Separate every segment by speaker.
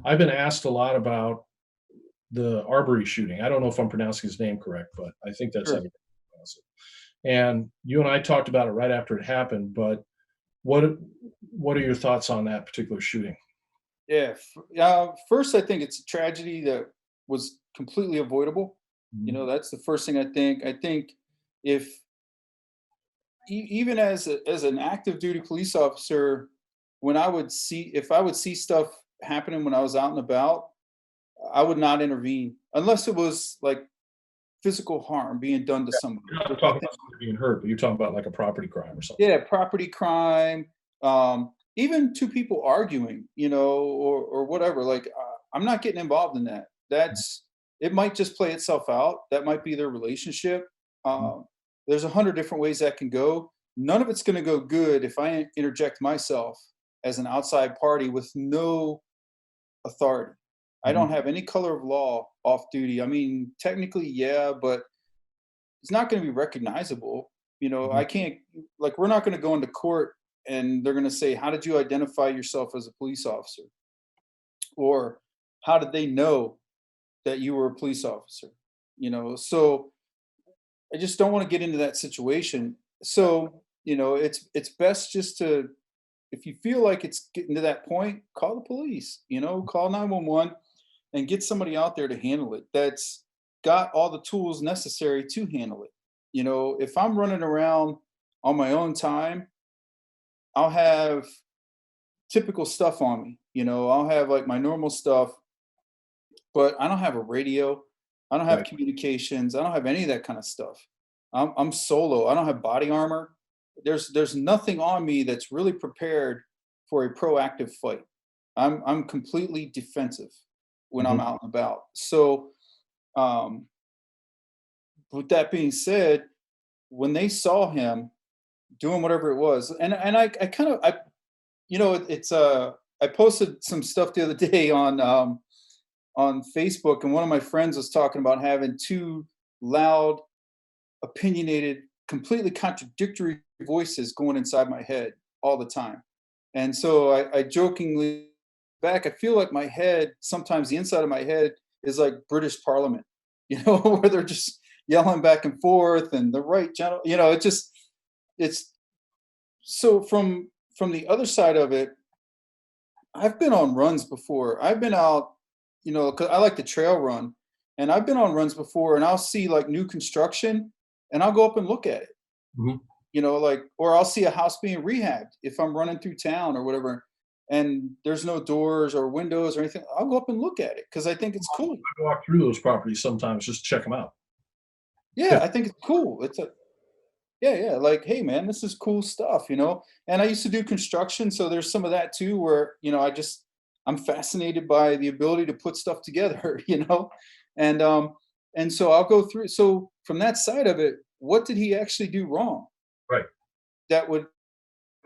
Speaker 1: I've been asked a lot about the Arbery shooting. I don't know if I'm pronouncing his name correct, but I think that's how
Speaker 2: Sure.
Speaker 1: you pronounce it. And you and I talked about it right after it happened, but what what are your thoughts on that particular shooting?
Speaker 2: Yeah. First, I think it's a tragedy that was completely avoidable.
Speaker 1: Mhm.
Speaker 2: That's the first thing I think. I think if even as an active duty police officer, when if I would see stuff happening when I was out and about, I would not intervene unless it was like physical harm being done to somebody,
Speaker 1: You're not
Speaker 2: which I
Speaker 1: talking
Speaker 2: think,
Speaker 1: about somebody being hurt, but you're talking about like a property crime or something.
Speaker 2: yeah, property crime, even two people arguing, or whatever. Like, I'm not getting involved in that. It might just play itself out. That might be their relationship.
Speaker 1: Mhm.
Speaker 2: Um, there's 100 different ways that can go. None of it's going to go good if I interject myself as an outside party with no authority. I
Speaker 1: Mhm.
Speaker 2: don't have any color of law off duty. I mean, technically, yeah, but it's not going to be recognizable.
Speaker 1: Mhm.
Speaker 2: I can't, like, we're not going to go into court and they're going to say, how did you identify yourself as a police officer? Or how did they know that you were a police officer? So I just don't want to get into that situation. So, it's best just to, if you feel like it's getting to that point, call the police, call 911 and get somebody out there to handle it that's got all the tools necessary to handle it. If I'm running around on my own time, I'll have typical stuff on me. I'll have like my normal stuff, but I don't have a radio. I don't have
Speaker 1: Right.
Speaker 2: communications. I don't have any of that kind of stuff. I'm solo. I don't have body armor. There's nothing on me that's really prepared for a proactive fight. I'm completely defensive when I'm
Speaker 1: Mhm.
Speaker 2: out and about. So, um, with that being said, when they saw him doing whatever it was, and I kind of I it's I posted some stuff the other day on Facebook, and one of my friends was talking about having two loud, opinionated, completely contradictory voices going inside my head all the time. And so I jokingly back, I feel like my head, sometimes the inside of my head is like British Parliament, where they're just yelling back and forth and the right general, it's so from the other side of it, I've been on runs before. I've been out, 'cause I like to trail run, and I've been on runs before, and I'll see like new construction, and I'll go up and look at it,
Speaker 1: Mhm.
Speaker 2: like, or I'll see a house being rehabbed if I'm running through town or whatever, and there's no doors or windows or anything. I'll go up and look at it because I think it's cool.
Speaker 1: I walk through those properties sometimes just to check them out.
Speaker 2: Yeah, I think it's cool. Yeah, yeah. Like, hey, man, this is cool stuff. And I used to do construction, so there's some of that too, where I'm fascinated by the ability to put stuff together, and so I'll go through. So from that side of it, what did he actually do wrong
Speaker 1: Right.
Speaker 2: that would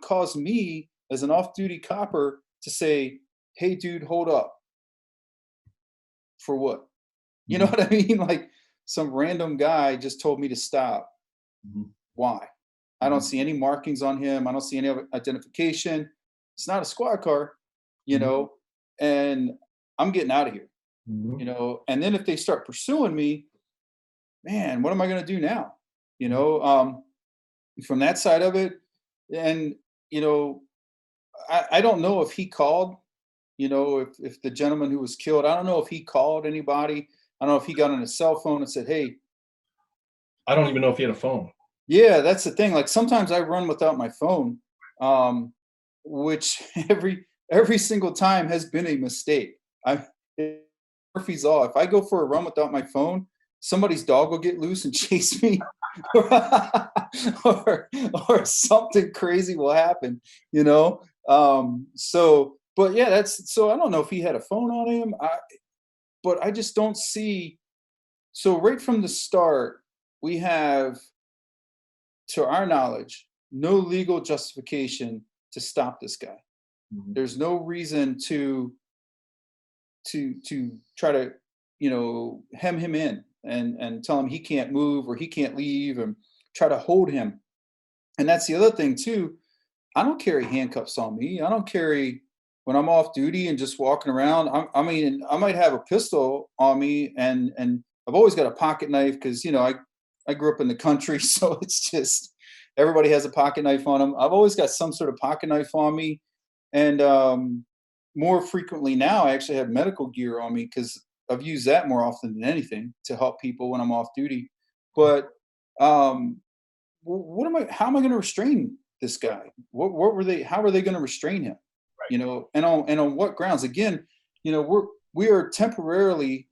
Speaker 2: cause me as an off-duty copper to say, "Hey, dude, hold up, for what?" You know
Speaker 1: Mhm.
Speaker 2: what I mean? Like some random guy just told me to stop.
Speaker 1: Mhm.
Speaker 2: Why? I don't
Speaker 1: Mhm.
Speaker 2: see any markings on him. I don't see any identification. It's not a squad car, you
Speaker 1: Mhm.
Speaker 2: know, and I'm getting out of here,
Speaker 1: Mhm.
Speaker 2: And then if they start pursuing me, man, what am I going to do now? You
Speaker 1: Mhm.
Speaker 2: know, um, from that side of it, and you know, I don't know if he called. If the gentleman who was killed, I don't know if he called anybody. I don't know if he got on his cell phone and said, "Hey,
Speaker 1: I don't even know if he had a phone.
Speaker 2: yeah, that's the thing. Like sometimes I run without my phone, um, which every single time has been a mistake. I Murphy's law. If I go for a run without my phone, somebody's dog will get loose and chase me, or or something crazy will happen. But yeah, that's so. I don't know if he had a phone on him, but I just don't see. So right from the start, we have, to our knowledge, no legal justification to stop this guy.
Speaker 1: Mhm.
Speaker 2: There's no reason to try to, hem him in and tell him he can't move or he can't leave and try to hold him. And that's the other thing too. I don't carry handcuffs on me. I don't carry. when I'm off duty and just walking around, I mean, I might have a pistol on me, and I've always got a pocket knife because I grew up in the country, so it's just everybody has a pocket knife on them. I've always got some sort of pocket knife on me, and more frequently now, I actually have medical gear on me because I've used that more often than anything to help people when I'm off duty. But um, what am I? How am I going to restrain this guy? What were they? How are they going to restrain him?
Speaker 1: Right.
Speaker 2: And on what grounds? Again, we are temporarily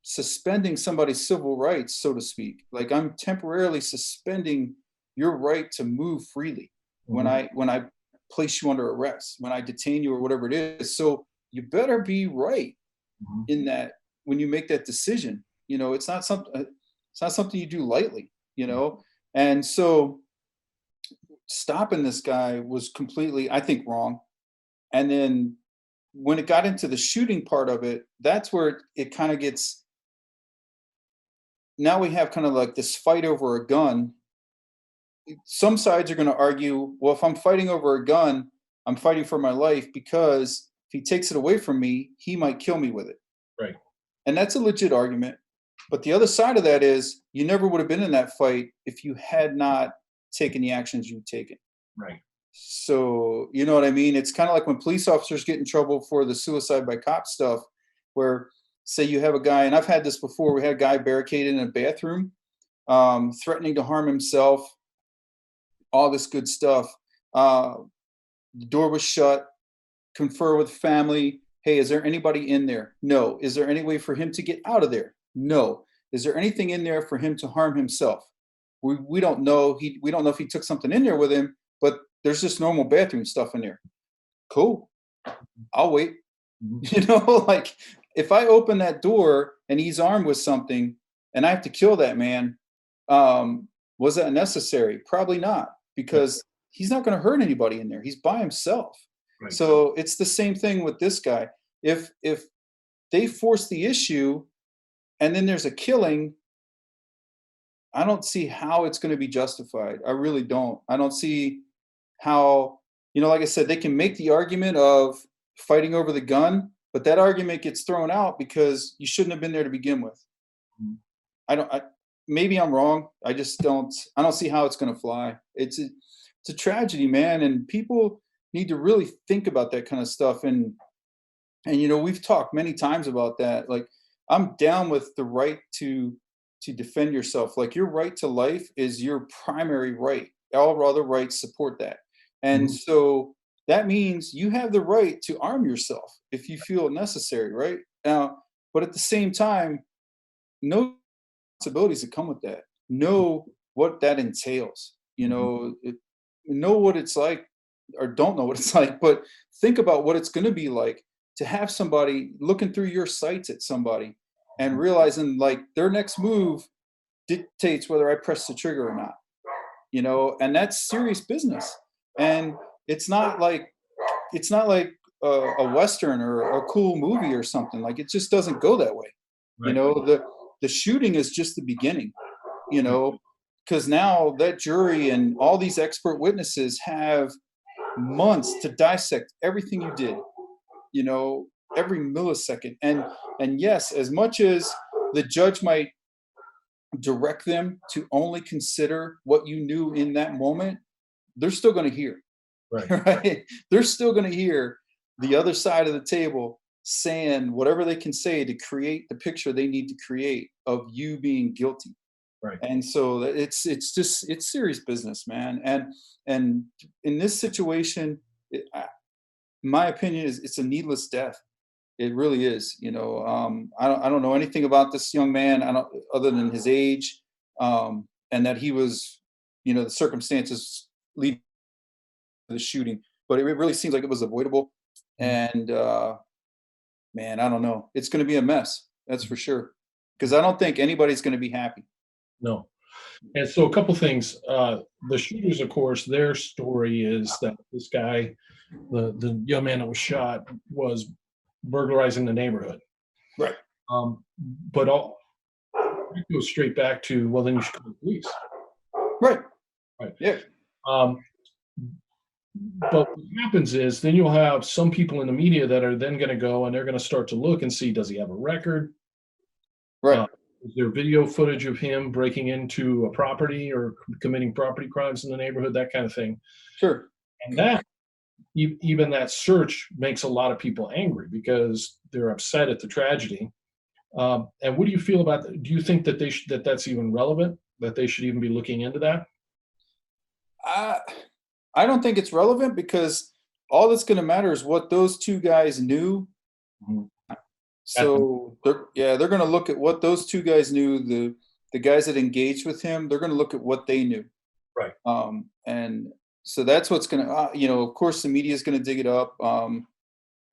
Speaker 2: suspending somebody's civil rights, so to speak. Like I'm temporarily suspending your right to move freely when
Speaker 1: Mhm.
Speaker 2: I place you under arrest, when I detain you or whatever it is. So you better be right
Speaker 1: Mhm.
Speaker 2: in that when you make that decision. It's not something you do lightly. And so stopping this guy was completely, I think, wrong. And then when it got into the shooting part of it, that's where it kind of gets. Now we have kind of like this fight over a gun. Some sides are going to argue, well, if I'm fighting over a gun, I'm fighting for my life because if he takes it away from me, he might kill me with it.
Speaker 1: Right.
Speaker 2: And that's a legit argument. But the other side of that is you never would have been in that fight if you had not taken the actions you've taken.
Speaker 1: Right.
Speaker 2: So, you know what I mean? It's kind of like when police officers get in trouble for the suicide by cop stuff, where say you have a guy, and I've had this before, we had a guy barricaded in a bathroom, threatening to harm himself, all this good stuff. Uh, the door was shut, confer with family. Hey, is there anybody in there? No. Is there any way for him to get out of there? No. Is there anything in there for him to harm himself? We don't know. We don't know if he took something in there with him, but there's just normal bathroom stuff in there. Cool. I'll wait.
Speaker 1: Mhm.
Speaker 2: Like if I open that door and he's armed with something and I have to kill that man, was that necessary? Probably not,
Speaker 1: Right.
Speaker 2: because he's not going to hurt anybody in there. He's by himself.
Speaker 1: Right.
Speaker 2: So it's the same thing with this guy. If they force the issue and then there's a killing, I don't see how it's going to be justified. I really don't. I don't see how, like I said, they can make the argument of fighting over the gun, but that argument gets thrown out because you shouldn't have been there to begin with.
Speaker 1: Mhm.
Speaker 2: I don't. Maybe I'm wrong. I just don't. I don't see how it's going to fly. It's a tragedy, man, and people need to really think about that kind of stuff. And we've talked many times about that. Like I'm down with the right to defend yourself. Like your right to life is your primary right. All other rights support that. And
Speaker 1: Mhm.
Speaker 2: so that means you have the right to arm yourself if you feel necessary, right? Now, but at the same time, know responsibilities that come with that. Know what that entails.
Speaker 1: Mhm.
Speaker 2: Know what it's like, or don't know what it's like, but think about what it's going to be like to have somebody looking through your sights at somebody and realizing like their next move dictates whether I press the trigger or not. And that's serious business. And it's not like a western or a cool movie or something. Like it just doesn't go that way. You
Speaker 1: Right.
Speaker 2: know, the shooting is just the beginning, you
Speaker 1: Right.
Speaker 2: know, because now that jury and all these expert witnesses have months to dissect everything you did, you know, every millisecond. And yes, as much as the judge might direct them to only consider what you knew in that moment, they're still going to hear.
Speaker 1: Right.
Speaker 2: Right? They're still going to hear the other side of the table saying whatever they can say to create the picture they need to create of you being guilty.
Speaker 1: Right.
Speaker 2: And so it's serious business, man. And in this situation, my opinion is it's a needless death. It really is. I don't know anything about this young man. I don't other than his age, and that he was, the circumstances leading to the shooting. But it really seems like it was avoidable.
Speaker 1: Mhm.
Speaker 2: And man, I don't know. It's going to be a mess. That's
Speaker 1: Mhm.
Speaker 2: for sure. Because I don't think anybody's going to be happy.
Speaker 1: No. And so a couple things. The shooters, of course, their story is that this guy, the young man that was shot, was burglarizing the neighborhood.
Speaker 2: Right.
Speaker 1: But all it goes straight back to, well, then you should call the police.
Speaker 2: Right.
Speaker 1: Right.
Speaker 2: Yeah.
Speaker 1: Um, But what happens is then you'll have some people in the media that are then going to go and they're going to start to look and see, does he have a record?
Speaker 2: Right.
Speaker 1: Uh, is there video footage of him breaking into a property or committing property crimes in the neighborhood, that kind of thing?
Speaker 2: Sure.
Speaker 1: And that even that search makes a lot of people angry because they're upset at the tragedy. And what do you feel about that? Do you think that that's even relevant? That they should even be looking into that?
Speaker 2: I I don't think it's relevant because all that's going to matter is what those two guys knew.
Speaker 1: Mhm. At the
Speaker 2: So they're going to look at what those two guys knew. The guys that engaged with him, they're going to look at what they knew.
Speaker 1: right,
Speaker 2: And so that's what's going to, of course, the media is going to dig it up,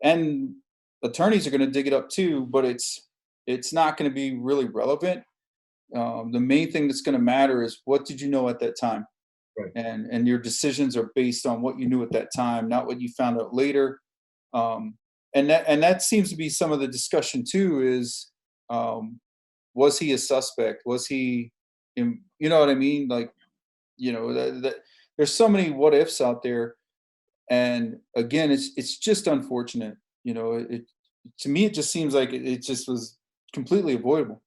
Speaker 2: and attorneys are going to dig it up too. But it's not going to be really relevant. The main thing that's going to matter is what did you know at that time,
Speaker 1: right.
Speaker 2: and your decisions are based on what you knew at that time, not what you found out later. Um, and that seems to be some of the discussion too. Is was he a suspect? Was he, you know what I mean? Like, that there's so many what ifs out there, and again, it's just unfortunate. To me, it just seems like it just was completely avoidable.